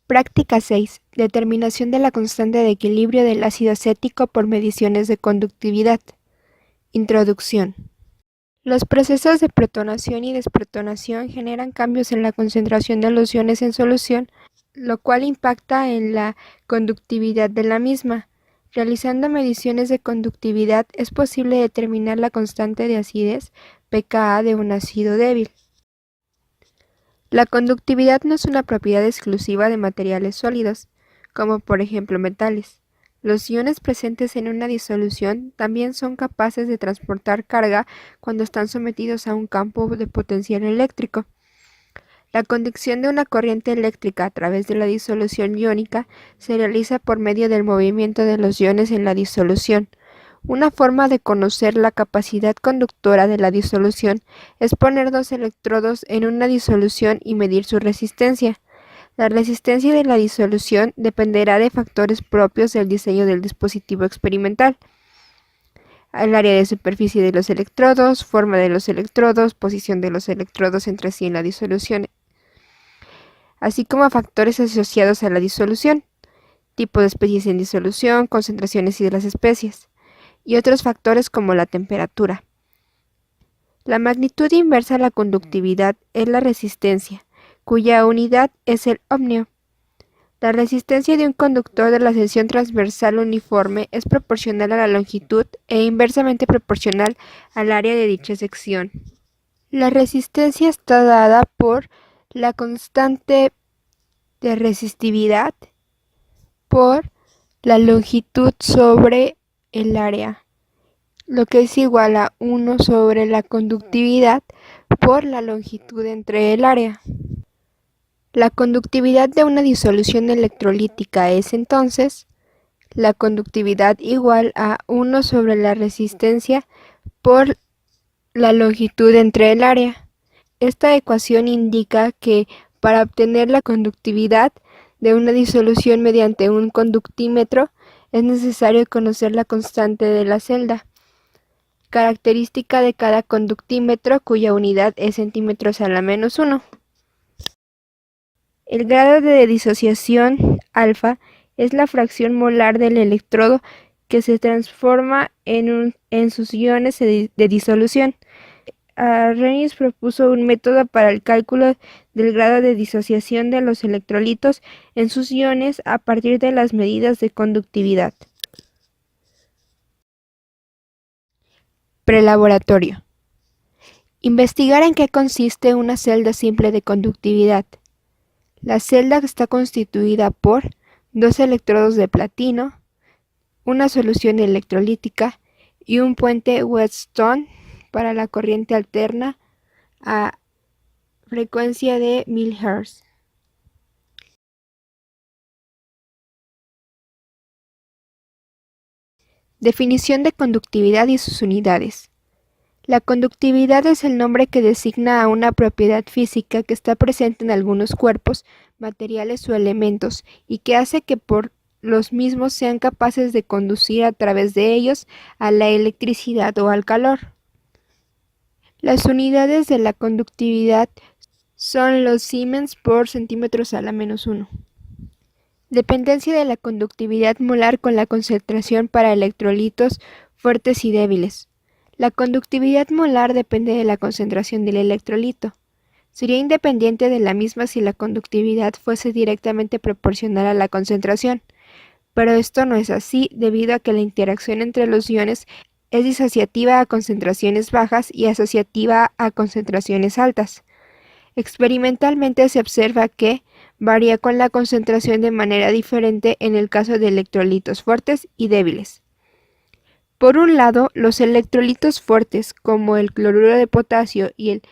Práctica 6. Determinación de la constante de equilibrio del ácido acético por mediciones de conductividad. Introducción. Los procesos de protonación y desprotonación generan cambios en la concentración de los iones en solución, lo cual impacta en la conductividad de la misma. Realizando mediciones de conductividad es posible determinar la constante de acidez pKa de un ácido débil. La conductividad no es una propiedad exclusiva de materiales sólidos, como por ejemplo metales. Los iones presentes en una disolución también son capaces de transportar carga cuando están sometidos a un campo de potencial eléctrico. La conducción de una corriente eléctrica a través de la disolución iónica se realiza por medio del movimiento de los iones en la disolución. Una forma de conocer la capacidad conductora de la disolución es poner dos electrodos en una disolución y medir su resistencia. La resistencia de la disolución dependerá de factores propios del diseño del dispositivo experimental: el área de superficie de los electrodos, forma de los electrodos, posición de los electrodos entre sí en la disolución, así como a factores asociados a la disolución, tipo de especies en disolución, concentraciones de las especies, y otros factores como la temperatura. La magnitud inversa a la conductividad es la resistencia, cuya unidad es el ohmio. La resistencia de un conductor de la sección transversal uniforme es proporcional a la longitud e inversamente proporcional al área de dicha sección. La resistencia está dada por la constante de resistividad por la longitud sobre el área, lo que es igual a 1 sobre la conductividad por la longitud entre el área. La conductividad de una disolución electrolítica es entonces la conductividad igual a 1 sobre la resistencia por la longitud entre el área. Esta ecuación indica que para obtener la conductividad de una disolución mediante un conductímetro es necesario conocer la constante de la celda, característica de cada conductímetro cuya unidad es centímetros a la menos 1. El grado de disociación alfa es la fracción molar del electrodo que se transforma en sus iones de disolución. Arrhenius propuso un método para el cálculo del grado de disociación de los electrolitos en sus iones a partir de las medidas de conductividad. Prelaboratorio. Investigar en qué consiste una celda simple de conductividad. La celda está constituida por dos electrodos de platino, una solución electrolítica y un puente Wheatstone para la corriente alterna a frecuencia de 1000 Hz. Definición de conductividad y sus unidades. La conductividad es el nombre que designa a una propiedad física que está presente en algunos cuerpos, materiales o elementos y que hace que por los mismos sean capaces de conducir a través de ellos a la electricidad o al calor. Las unidades de la conductividad son los Siemens por centímetros a la menos 1. Dependencia de la conductividad molar con la concentración para electrolitos fuertes y débiles. La conductividad molar depende de la concentración del electrolito. Sería independiente de la misma si la conductividad fuese directamente proporcional a la concentración, pero esto no es así debido a que la interacción entre los iones es disociativa a concentraciones bajas y asociativa a concentraciones altas. Experimentalmente se observa que varía con la concentración de manera diferente en el caso de electrolitos fuertes y débiles. Por un lado, los electrolitos fuertes, como el cloruro de potasio y el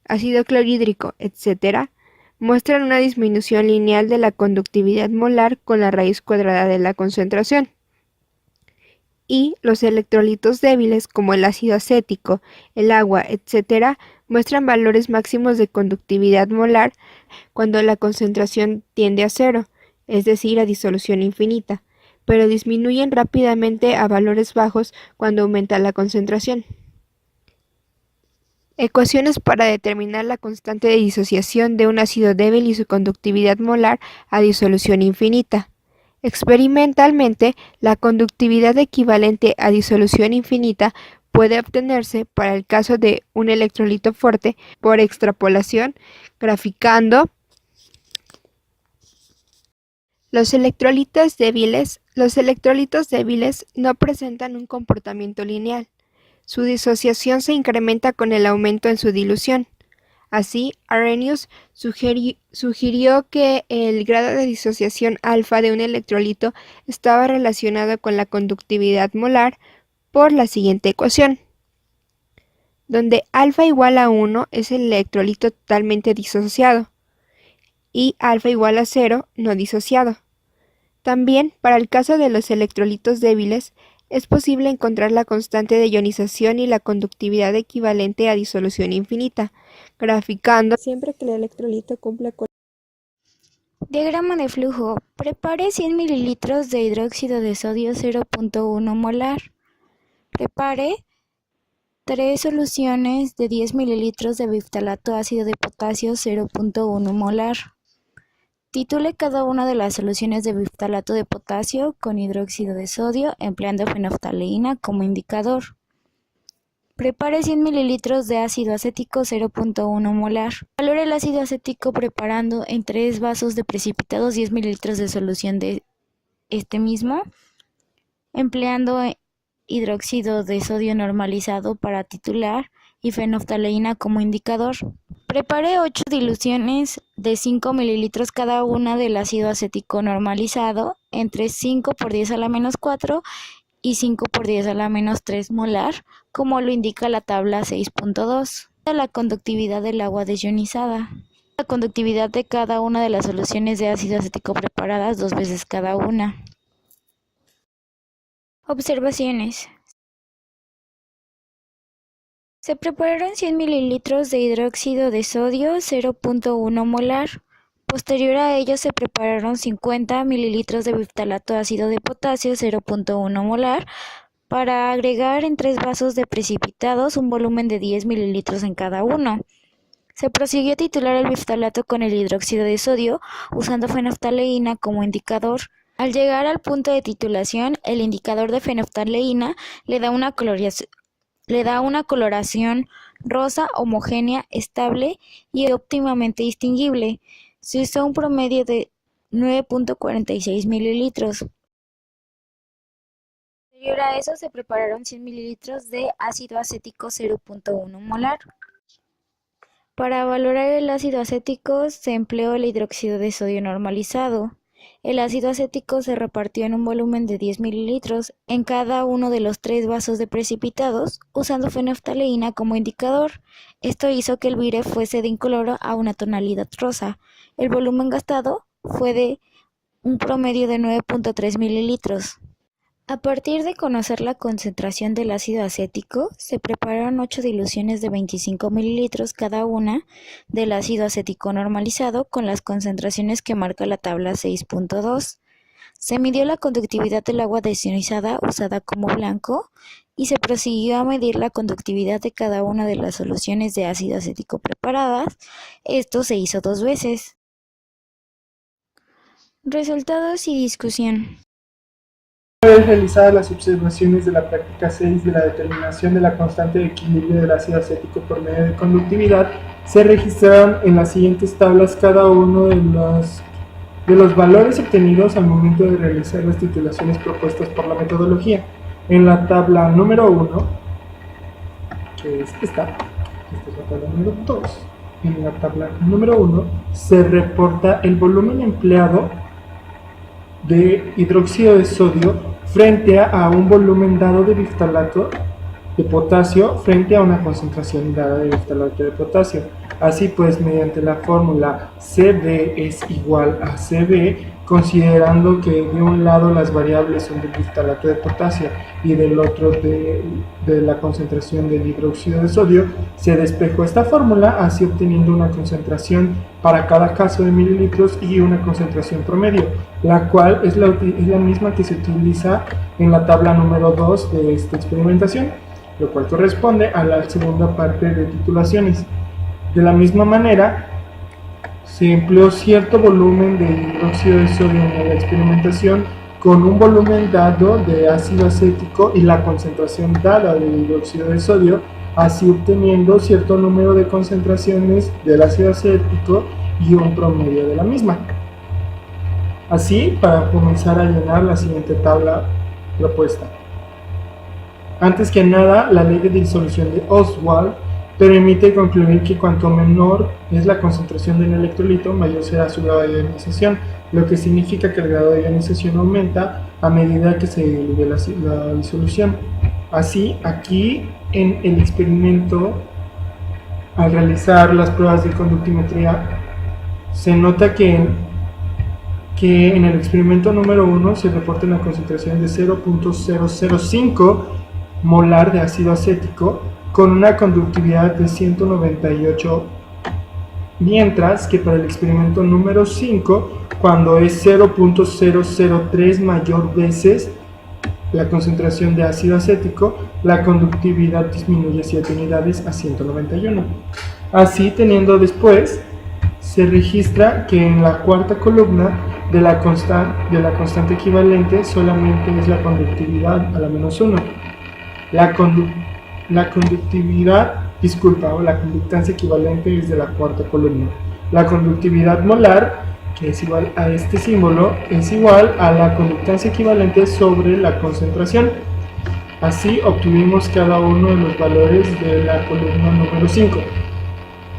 ácido clorhídrico, etc., muestran una disminución lineal de la conductividad molar con la raíz cuadrada de la concentración. Y los electrolitos débiles, como el ácido acético, el agua, etc., muestran valores máximos de conductividad molar cuando la concentración tiende a cero, es decir, a disolución infinita, pero disminuyen rápidamente a valores bajos cuando aumenta la concentración. Ecuaciones para determinar la constante de disociación de un ácido débil y su conductividad molar a disolución infinita. Experimentalmente, la conductividad equivalente a disolución infinita puede obtenerse para el caso de un electrolito fuerte por extrapolación, graficando los electrolitos débiles. Los electrolitos débiles no presentan un comportamiento lineal. Su disociación se incrementa con el aumento en su dilución. Así, Arrhenius sugirió que el grado de disociación alfa de un electrolito estaba relacionado con la conductividad molar por la siguiente ecuación, donde alfa igual a 1 es el electrolito totalmente disociado y alfa igual a 0 no disociado. También, para el caso de los electrolitos débiles, es posible encontrar la constante de ionización y la conductividad equivalente a disolución infinita, graficando siempre que el electrolito cumpla con... Diagrama de flujo. Prepare 100 mililitros de hidróxido de sodio 0.1 molar. Prepare 3 soluciones de 10 mililitros de biftalato ácido de potasio 0.1 molar. Titule cada una de las soluciones de biftalato de potasio con hidróxido de sodio empleando fenolftaleína como indicador. Prepare 100 mililitros de ácido acético 0.1 molar. Valore el ácido acético preparando en 3 vasos de precipitados 10 mililitros de solución de este mismo, empleando hidróxido de sodio normalizado para titular y fenolftaleína como indicador. Prepare 8 diluciones de 5 mililitros cada una del ácido acético normalizado entre 5 por 10 a la menos 4 y 5 por 10 a la menos 3 molar, como lo indica la tabla 6.2. La conductividad del agua desionizada. La conductividad de cada una de las soluciones de ácido acético preparadas 2 veces cada una. Observaciones. Se prepararon 100 mililitros de hidróxido de sodio 0.1 molar. Posterior a ello se prepararon 50 mililitros de biftalato ácido de potasio 0.1 molar para agregar en 3 vasos de precipitados un volumen de 10 mililitros en cada uno. Se prosiguió a titular el biftalato con el hidróxido de sodio usando fenolftaleína como indicador. Al llegar al punto de titulación, el indicador de fenolftaleína le da una coloración rosa homogénea, estable y óptimamente distinguible. Se usó un promedio de 9.46 mililitros. Posterior a eso se prepararon 100 mililitros de ácido acético 0.1 molar. Para valorar el ácido acético se empleó el hidróxido de sodio normalizado. El ácido acético se repartió en un volumen de 10 mililitros en cada uno de los 3 vasos de precipitados, usando fenolftaleína como indicador. Esto hizo que el vire fuese de incoloro a una tonalidad rosa. El volumen gastado fue de un promedio de 9.3 mililitros. A partir de conocer la concentración del ácido acético, se prepararon 8 diluciones de 25 mililitros cada una del ácido acético normalizado con las concentraciones que marca la tabla 6.2. Se midió la conductividad del agua desionizada usada como blanco y se prosiguió a medir la conductividad de cada una de las soluciones de ácido acético preparadas. Esto se hizo 2 veces. Resultados y discusión. Una vez realizadas las observaciones de la práctica 6 de la determinación de la constante de equilibrio del ácido acético por medio de conductividad, se registraron en las siguientes tablas cada uno de los valores obtenidos al momento de realizar las titulaciones propuestas por la metodología. En la tabla número 1, que es esta es la tabla número 2, en la tabla número 1 se reporta el volumen empleado de hidróxido de sodio frente a un volumen dado de biftalato de potasio frente a una concentración dada de biftalato de potasio. Así pues, mediante la fórmula CB es igual a CB, considerando que de un lado las variables son del biftalato de potasio y del otro de la concentración del hidróxido de sodio, se despejó esta fórmula, así obteniendo una concentración para cada caso de mililitros y una concentración promedio, la cual es la misma que se utiliza en la tabla número 2 de esta experimentación. lo cual corresponde a la segunda parte de titulaciones. De la misma manera, se empleó cierto volumen de hidróxido de sodio en la experimentación con un volumen dado de ácido acético y la concentración dada de hidróxido de sodio, así obteniendo cierto número de concentraciones del ácido acético y un promedio de la misma. Así, para comenzar a llenar la siguiente tabla propuesta. Antes que nada, la ley de disolución de Ostwald permite concluir que cuanto menor es la concentración del electrolito, mayor será su grado de ionización, lo que significa que el grado de ionización aumenta a medida que se diluye la disolución. Así, aquí en el experimento, al realizar las pruebas de conductimetría, se nota que en el experimento número 1 se reporta una concentración de 0.005 molar de ácido acético con una conductividad de 198, mientras que para el experimento número 5, cuando es 0.003 mayor veces la concentración de ácido acético, la conductividad disminuye 7 unidades a 191. Así, teniendo después, se registra que en la cuarta columna de la constante equivalente solamente es la conductividad a la menos 1. La conductancia equivalente es de la cuarta columna. La conductividad molar, que es igual a este símbolo, es igual a la conductancia equivalente sobre la concentración. Así obtuvimos cada uno de los valores de la columna número 5.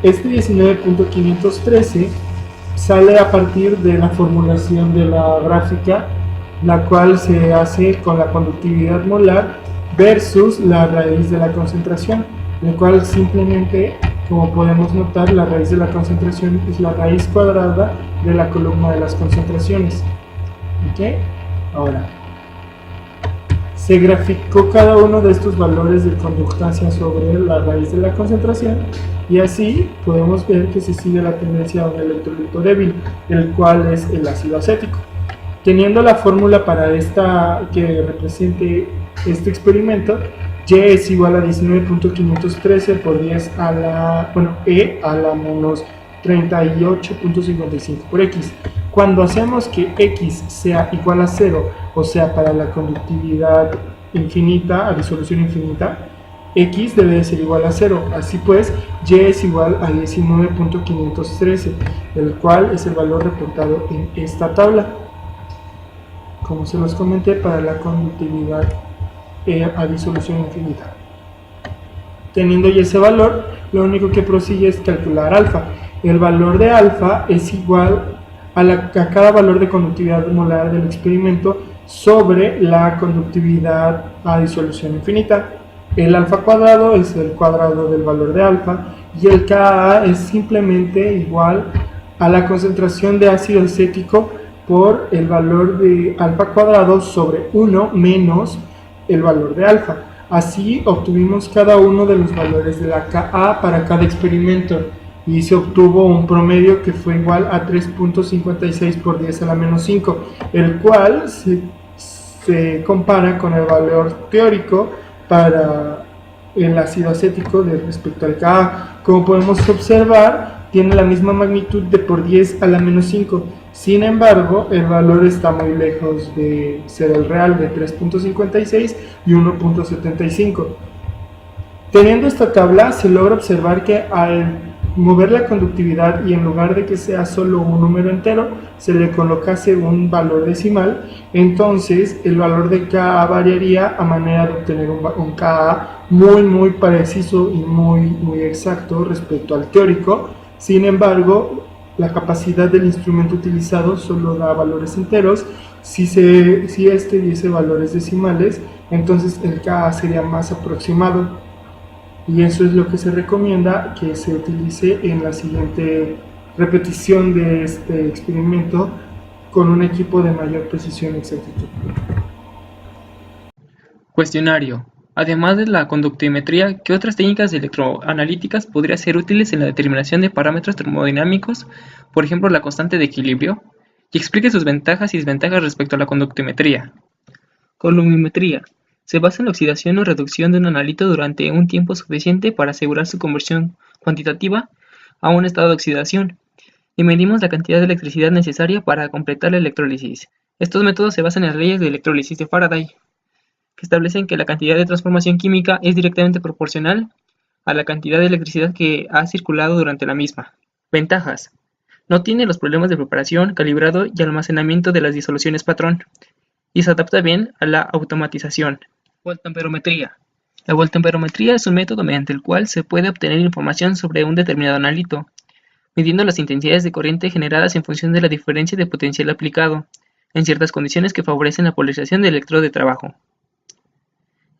Este 19.513 sale a partir de la formulación de la gráfica, la cual se hace con la conductividad molar versus la raíz de la concentración, la cual simplemente, como podemos notar, la raíz de la concentración es la raíz cuadrada de la columna de las concentraciones. ¿Ok? Ahora, se graficó cada uno de estos valores de conductancia sobre la raíz de la concentración y así podemos ver que se sigue la tendencia a un electrolito débil, el cual es el ácido acético. Teniendo la fórmula para que represente este experimento, Y es igual a 19.513 por 10 a la, E a la menos 38.55 por X. Cuando hacemos que X sea igual a 0, o sea, para la conductividad infinita, a disolución infinita, X debe de ser igual a 0. Así pues, Y es igual a 19.513, el cual es el valor reportado en esta tabla. Como se los comenté, para la conductividad a disolución infinita. Teniendo ya ese valor, lo único que prosigue es calcular alfa. El valor de alfa es igual a cada valor de conductividad molar del experimento sobre la conductividad a disolución infinita. El alfa cuadrado es el cuadrado del valor de alfa y el Ka es simplemente igual a la concentración de ácido acético por el valor de alfa cuadrado sobre 1 menos el valor de alfa. Así obtuvimos cada uno de los valores de la Ka para cada experimento y se obtuvo un promedio que fue igual a 3.56 por 10 a la menos 5, el cual se compara con el valor teórico para el ácido acético respecto al Ka. Como podemos observar, tiene la misma magnitud de por 10 a la menos 5. Sin embargo, el valor está muy lejos de ser el real de 3.56 y 1.75. Teniendo esta tabla, se logra observar que al mover la conductividad y en lugar de que sea solo un número entero, se le colocase un valor decimal, entonces el valor de Ka variaría a manera de obtener un Ka muy preciso y muy exacto respecto al teórico. Sin embargo, la capacidad del instrumento utilizado solo da valores enteros. Si este diese valores decimales, entonces el Ka sería más aproximado. Y eso es lo que se recomienda que se utilice en la siguiente repetición de este experimento con un equipo de mayor precisión y exactitud. Cuestionario. Además de la conductimetría, ¿qué otras técnicas electroanalíticas podrían ser útiles en la determinación de parámetros termodinámicos, por ejemplo la constante de equilibrio? Y explique sus ventajas y desventajas respecto a la conductimetría. Colorimetría. Se basa en la oxidación o reducción de un analito durante un tiempo suficiente para asegurar su conversión cuantitativa a un estado de oxidación, y medimos la cantidad de electricidad necesaria para completar la electrólisis. Estos métodos se basan en las leyes de electrólisis de Faraday, que establecen que la cantidad de transformación química es directamente proporcional a la cantidad de electricidad que ha circulado durante la misma. Ventajas. No tiene los problemas de preparación, calibrado y almacenamiento de las disoluciones patrón, y se adapta bien a la automatización. Voltamperometría. La voltamperometría es un método mediante el cual se puede obtener información sobre un determinado analito, midiendo las intensidades de corriente generadas en función de la diferencia de potencial aplicado, en ciertas condiciones que favorecen la polarización del electrodo de trabajo.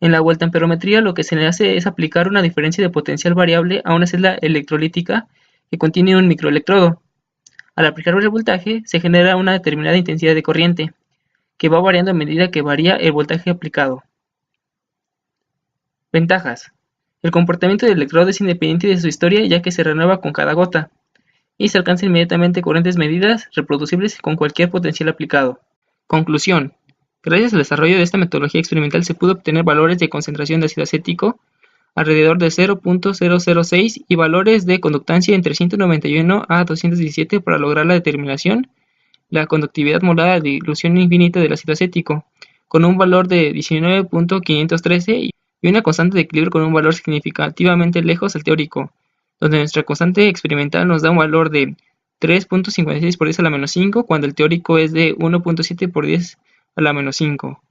En la voltamperometría lo que se le hace es aplicar una diferencia de potencial variable a una celda electrolítica que contiene un microelectrodo. Al aplicar el voltaje se genera una determinada intensidad de corriente, que va variando a medida que varía el voltaje aplicado. Ventajas. El comportamiento del electrodo es independiente de su historia ya que se renueva con cada gota, y se alcanza inmediatamente corrientes medidas reproducibles con cualquier potencial aplicado. Conclusión. Gracias al desarrollo de esta metodología experimental se pudo obtener valores de concentración de ácido acético alrededor de 0.006 y valores de conductancia entre 191 a 217 para lograr la determinación la conductividad molar a dilución infinita del ácido acético, con un valor de 19.513 y una constante de equilibrio con un valor significativamente lejos al teórico, donde nuestra constante experimental nos da un valor de 3.56 por 10 a la menos 5, cuando el teórico es de 1.7 por 10 a la menos 5.